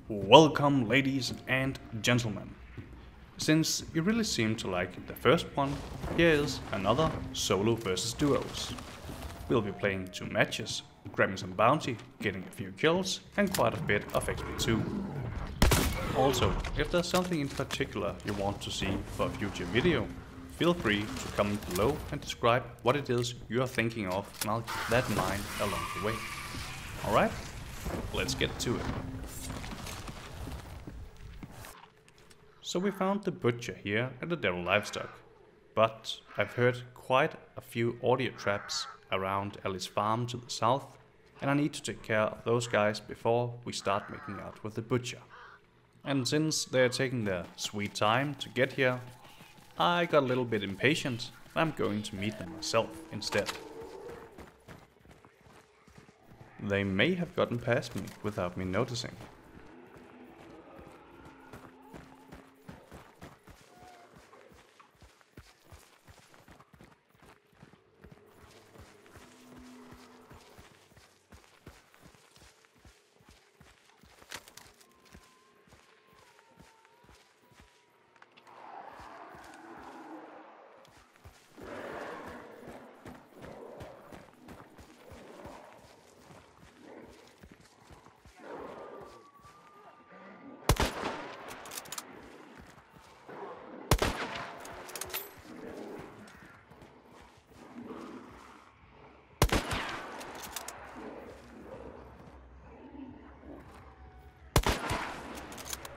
Welcome, ladies and gentlemen. Since you really seem to like the first one, here is another solo versus duos. We'll be playing 2 matches, grabbing some bounty, getting a few kills and quite a bit of XP too. Also, if there's something in particular you want to see for a future video, feel free to comment below and describe what it is you are thinking of, and I'll keep that in mind along the way. Alright, let's get to it. So we found the butcher here at the Devil Livestock, but I've heard quite a few audio traps around helI's farm to the south, and I need to take care of those guys before we start making out with the butcher. And since they're taking their sweet time to get here, I got a little bit impatient and I'm going to meet them myself instead. They may have gotten past me without me noticing.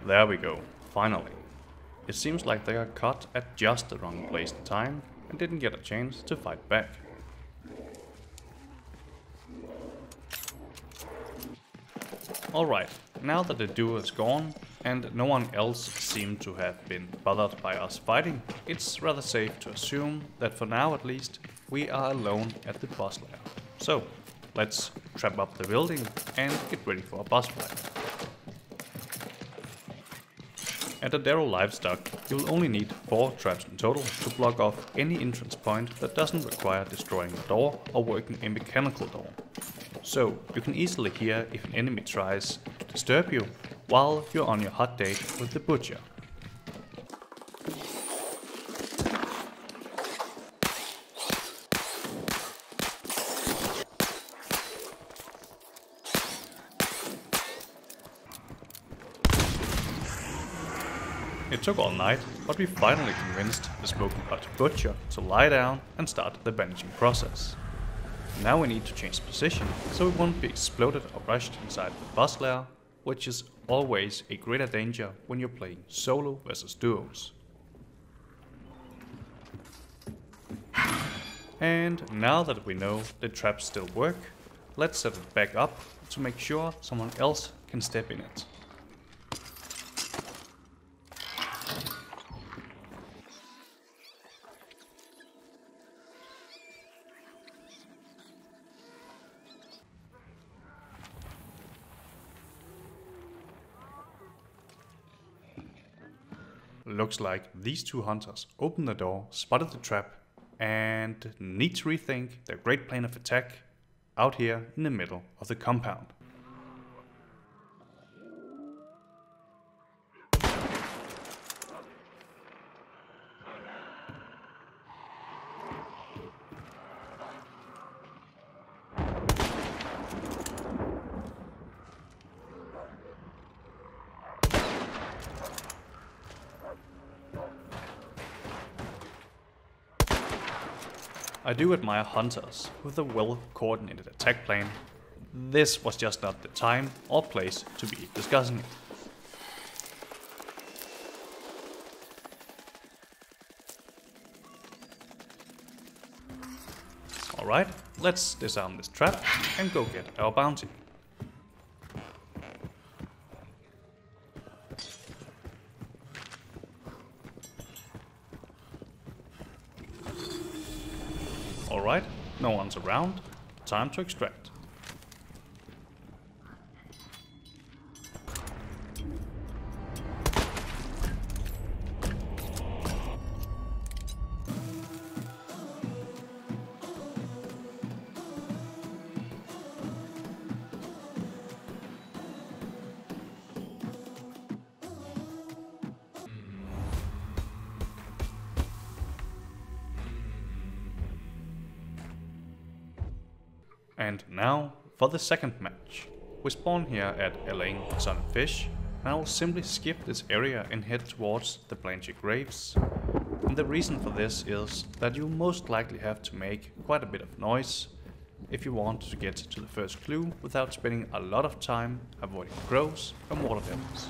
There we go, finally. It seems like they got caught at just the wrong place and time and didn't get a chance to fight back. Alright, now that the duo is gone and no one else seemed to have been bothered by us fighting, it's rather safe to assume that for now at least, we are alone at the boss lair. So, let's trap up the building and get ready for a boss fight. At the Devil Livestock, you'll only need 4 traps in total to block off any entrance point that doesn't require destroying a door or working a mechanical door. So you can easily hear if an enemy tries to disturb you while you're on your hot date with the butcher. It took all night, but we finally convinced the smoking hot butcher to lie down and start the banishing process. Now we need to change position, so we won't be exploded or rushed inside the boss lair, which is always a greater danger when you're playing solo versus duos. And now that we know the traps still work, let's set it back up to make sure someone else can step in it. Looks like these 2 hunters opened the door, spotted the trap, and need to rethink their great plan of attack out here in the middle of the compound. I do admire hunters with a well-coordinated attack plan. This was just not the time or place to be discussing it. Alright, let's disarm this trap and go get our bounty. Alright, no one's around, time to extract. And now for the second match. We spawn here at Elaine Sun and Fish, and I will simply skip this area and head towards the Blanchie Graves. And the reason for this is that you most likely have to make quite a bit of noise if you want to get to the first clue without spending a lot of time avoiding crows and water devils.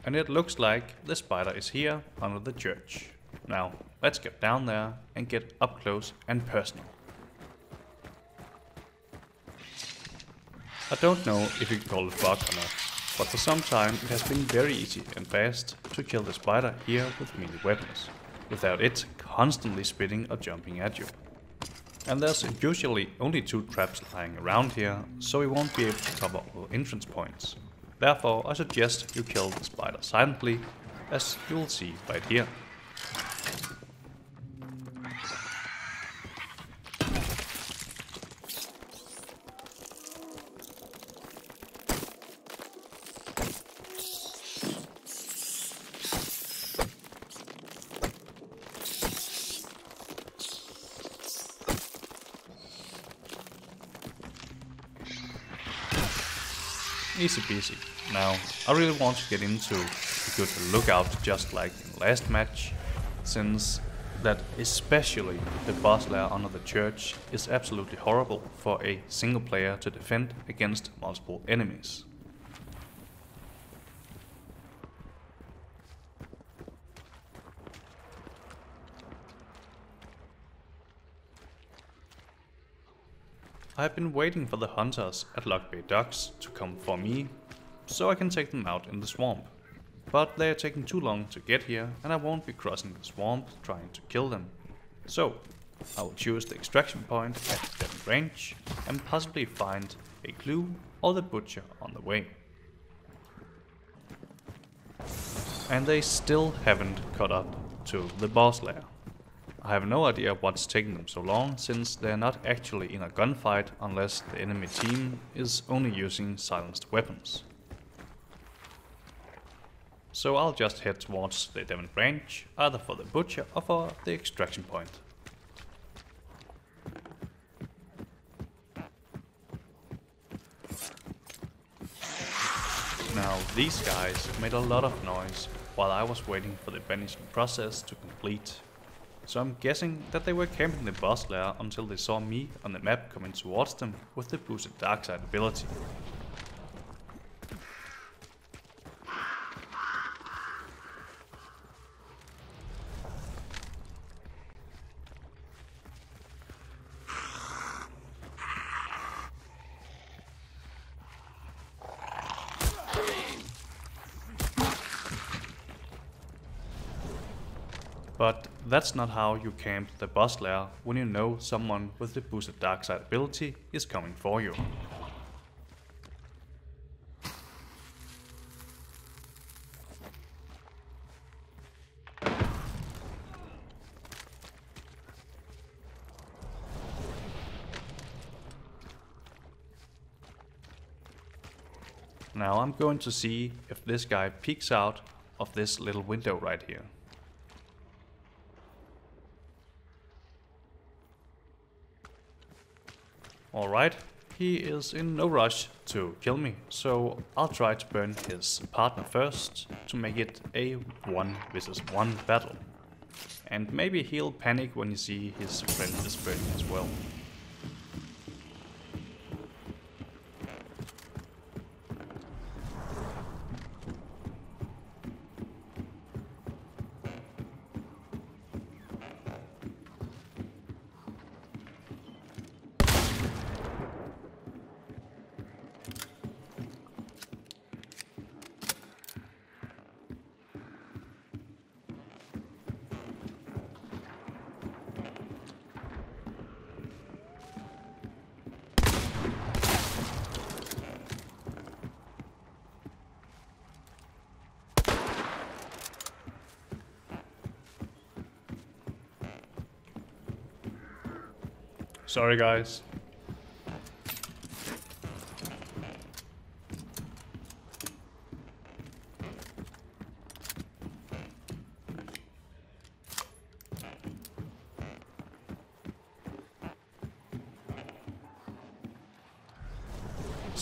And it looks like the spider is here under the church. Now let's get down there and get up close and personal. I don't know if you can call it bug or not, but for some time it has been very easy and fast to kill the spider here with melee weapons, without it constantly spitting or jumping at you. And there's usually only 2 traps lying around here, so we won't be able to cover all entrance points. Therefore I suggest you kill the spider silently, as you'll see right here. Easy peasy. Now, I really want to get into a good lookout just like in the last match, since that especially the boss lair under the church is absolutely horrible for a single player to defend against multiple enemies. I've been waiting for the hunters at Lock Bay Docks to come for me, so I can take them out in the swamp. But they are taking too long to get here, and I won't be crossing the swamp trying to kill them. So, I will choose the extraction point at Devon Range, and possibly find a clue or the butcher on the way. And they still haven't caught up to the boss lair. I have no idea what's taking them so long, since they're not actually in a gunfight unless the enemy team is only using silenced weapons. So I'll just head towards the Devon Branch, either for the butcher or for the extraction point. Now these guys made a lot of noise while I was waiting for the banishing process to complete. So I'm guessing that they were camping the boss lair until they saw me on the map coming towards them with the boosted dark side ability. But that's not how you camp the boss lair when you know someone with the boosted dark side ability is coming for you. Now I'm going to see if this guy peeks out of this little window right here. Alright, he is in no rush to kill me, so I'll try to burn his partner first to make it a 1 versus 1 battle. And maybe he'll panic when he sees his friend is burning as well. Sorry guys.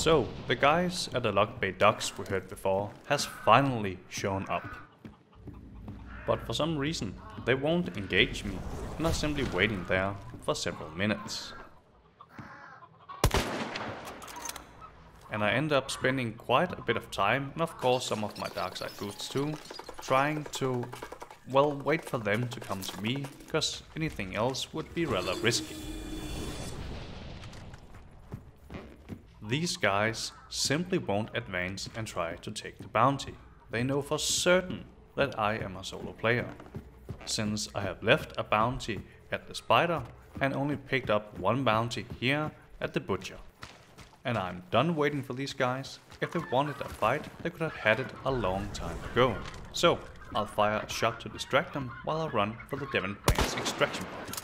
So, the guys at the Lock Bay docks we heard before has finally shown up. But for some reason, they won't engage me and are simply waiting there for several minutes. And I end up spending quite a bit of time, and of course some of my dark side boosts too, trying to, well, wait for them to come to me, because anything else would be rather risky. These guys simply won't advance and try to take the bounty. They know for certain that I am a solo player, since I have left a bounty at the spider and only picked up one bounty here at the butcher. And I'm done waiting for these guys. If they wanted a fight, they could have had it a long time ago. So I'll fire a shot to distract them while I run for the Devon Brains extraction point.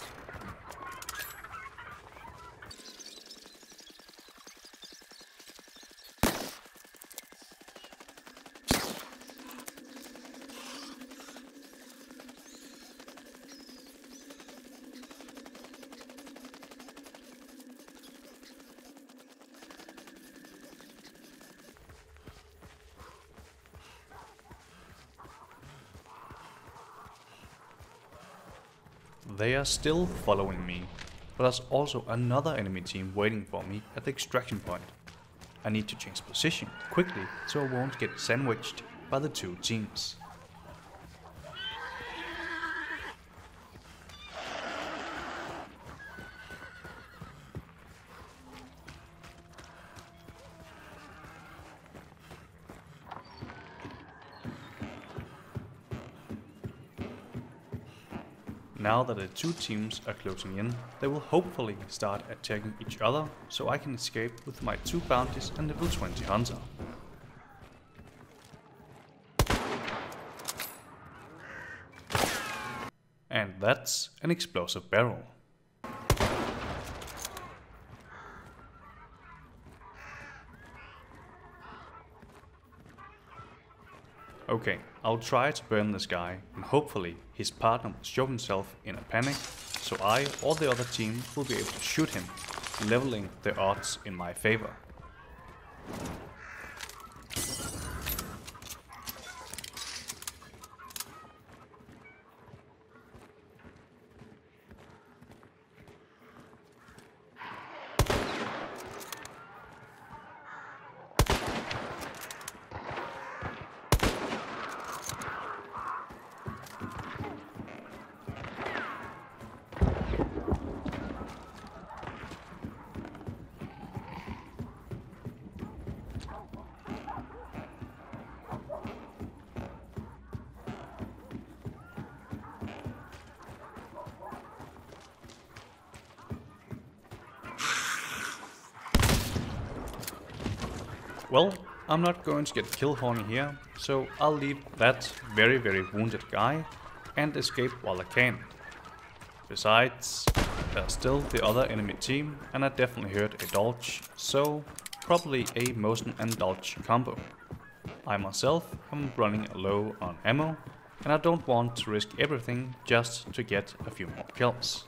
They are still following me, but there's also another enemy team waiting for me at the extraction point. I need to change position quickly so I won't get sandwiched by the two teams. Now that the two teams are closing in, they will hopefully start attacking each other, so I can escape with my 2 bounties and level 20 hunter. And that's an explosive barrel. Okay, I'll try to burn this guy, and hopefully his partner will show himself in a panic, so I or the other team will be able to shoot him, leveling the odds in my favor. Well, I'm not going to get kill horny here, so I'll leave that very wounded guy and escape while I can. Besides, there's still the other enemy team, and I definitely heard a dodge, so probably a motion and dodge combo. I myself am running low on ammo, and I don't want to risk everything just to get a few more kills.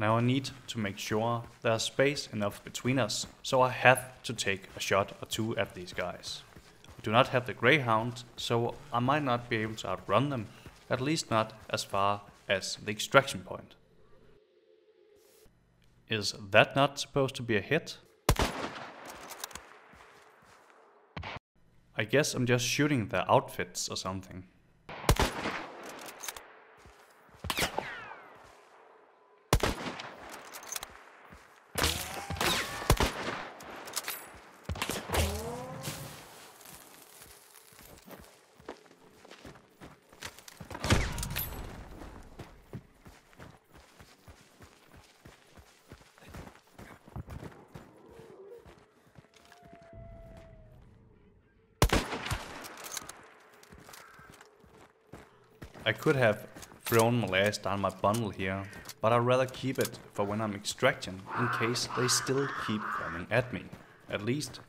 Now I need to make sure there's space enough between us, so I have to take a shot or two at these guys. I do not have the Greyhound, so I might not be able to outrun them, at least not as far as the extraction point. Is that not supposed to be a hit? I guess I'm just shooting their outfits or something. I could have thrown molasses down my bundle here, but I'd rather keep it for when I'm extracting, in case they still keep coming at me. At least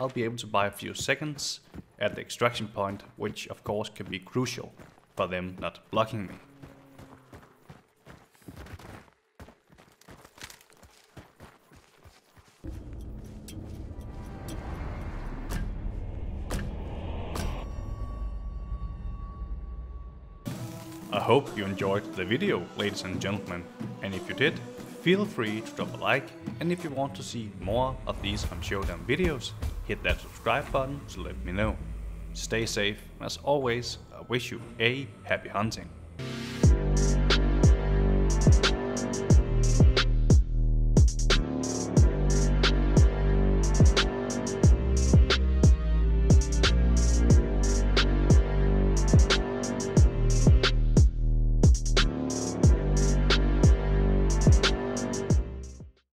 I'll be able to buy a few seconds at the extraction point, which of course can be crucial for them not blocking me. I hope you enjoyed the video, ladies and gentlemen, and if you did, feel free to drop a like, and if you want to see more of these on Showdown videos, hit that subscribe button to let me know. Stay safe, and as always, I wish you a happy hunting.